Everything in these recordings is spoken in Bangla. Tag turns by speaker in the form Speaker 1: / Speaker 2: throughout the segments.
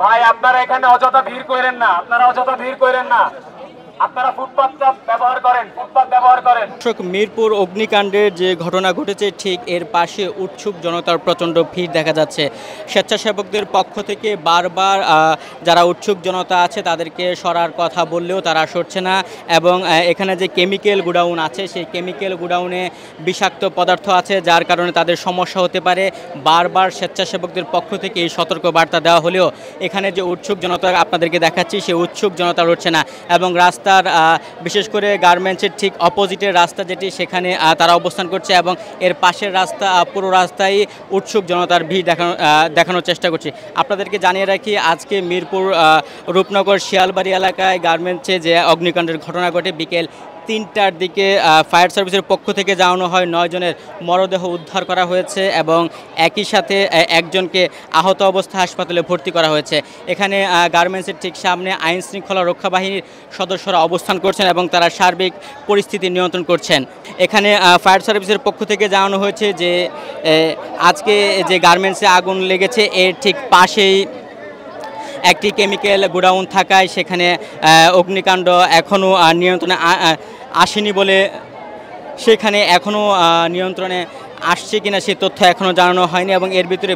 Speaker 1: ভাই আপনারা এখানে অযথা ভিড় করেন না, আপনারা ফুটপাথটা ব্যবহার করেন, ফুটপাথ ব্যবহার করেন।
Speaker 2: মিরপুর অগ্নিকাণ্ডের যে ঘটনা ঘটেছে ঠিক এর পাশে উৎসুক জনতার প্রচণ্ড ভিড় দেখা যাচ্ছে। স্বেচ্ছাসেবকদের পক্ষ থেকে বারবার যারা উৎসুক জনতা আছে তাদেরকে সরার কথা বললেও তারা সরছে না, এবং এখানে যে কেমিক্যাল গুডাউন আছে সেই কেমিক্যাল গুডাউনে বিষাক্ত পদার্থ আছে, যার কারণে তাদের সমস্যা হতে পারে। বারবার স্বেচ্ছাসেবকদের পক্ষ থেকে এই সতর্ক বার্তা দেওয়া হলেও এখানে যে উৎসুক জনতা আপনাদেরকে দেখাচ্ছি সেই উৎসুক জনতা রচ্ছে না, এবং রাস্তার বিশেষ করে গার্মেন্টসের ঠিক অপোজিটের রাস্তা যেটি সেখানে তারা অবস্থান করছে, এবং এর পাশের রাস্তা পুরো রাস্তায় উৎসুক জনতার ভিড় দেখানোর চেষ্টা করছি। আপনাদেরকে জানিয়ে রাখি, আজকে মিরপুর রূপনগর শিয়ালবাড়ি এলাকায় গার্মেন্টসে যে অগ্নিকাণ্ডের ঘটনা ঘটে বিকেল 3টার দিকে ফায়ার সার্ভিসের পক্ষ থেকে জানানো হয় 9 জনের মরদেহ উদ্ধার করা হয়েছে, এবং একই সাথে একজনকে আহত অবস্থায় হাসপাতালে ভর্তি করা হয়েছে। এখানে গার্মেন্টসের ঠিক সামনে আইন শৃঙ্খলা রক্ষা বাহিনীর সদস্যরা অবস্থান করছেন এবং তারা সার্বিক পরিস্থিতি নিয়ন্ত্রণ করছেন। এখানে ফায়ার সার্ভিসের পক্ষ থেকে জানানো হয়েছে যে আজকে যে গার্মেন্টসে আগুন লেগেছে এর ঠিক পাশেই একটি কেমিক্যাল গোডাউন থাকায় সেখানে অগ্নিকাণ্ড এখনও নিয়ন্ত্রণে আসেনি বলে, সেখানে এখনও নিয়ন্ত্রণে আসছে কিনা সেই তথ্য এখনও জানানো হয়নি, এবং এর ভিতরে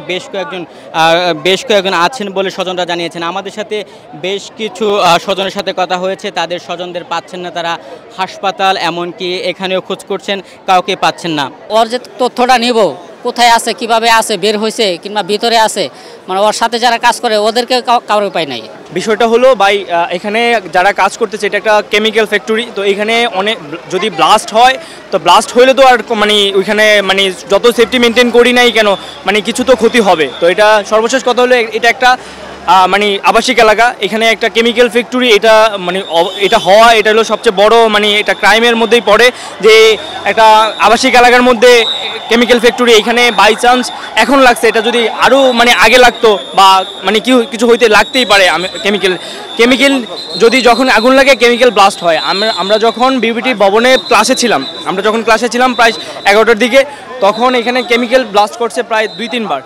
Speaker 2: বেশ কয়েকজন আছেন বলে স্বজনরা জানিয়েছেন। আমাদের সাথে বেশ কিছু স্বজনের সাথে কথা হয়েছে, তাদের স্বজনদের পাচ্ছেন না, তারা হাসপাতাল এমনকি এখানেও খোঁজ করছেন, কাউকে পাচ্ছেন না।
Speaker 3: ওর যে তথ্যটা নিব, কোথায় আছে, কিভাবে আছে, বের হয়েছে কিংবা ভিতরে আছে, মানে ওর সাথে যারা কাজ করে ওদেরকে কারোর উপায় নাই।
Speaker 4: বিষয়টা হলো ভাই, এখানে যারা কাজ করতেছে এটা একটা কেমিক্যাল ফ্যাক্টরি, তো এখানে অনেক যদি ব্লাস্ট হয় তো ব্লাস্ট হইলে তো আর মানে ওইখানে মানে যত সেফটি মেনটেন করি নাই কেন মানে কিছু তো ক্ষতি হবে। তো এটা সর্বশেষ কথা হলো এটা একটা মানে আবাসিক এলাকা, এখানে একটা কেমিক্যাল ফ্যাক্টরি, এটা মানে এটা হওয়া এটা হলো সবচেয়ে বড় মানে এটা ক্রাইমের মধ্যেই পড়ে যে একটা আবাসিক এলাকার মধ্যে কেমিক্যাল ফ্যাক্টরি এখানে বাই চান্স এখন লাগছে, এটা যদি আরও মানে আগে লাগতো বা মানে কিছু হইতে লাগতেই পারে। কেমিক্যাল যদি যখন আগুন লাগে কেমিক্যাল ব্লাস্ট হয়। আমরা যখন বিউবিটি ভবনে ক্লাসে ছিলাম প্রায় 11টার দিকে, তখন এখানে কেমিক্যাল ব্লাস্ট করছে প্রায় 2-3 বার।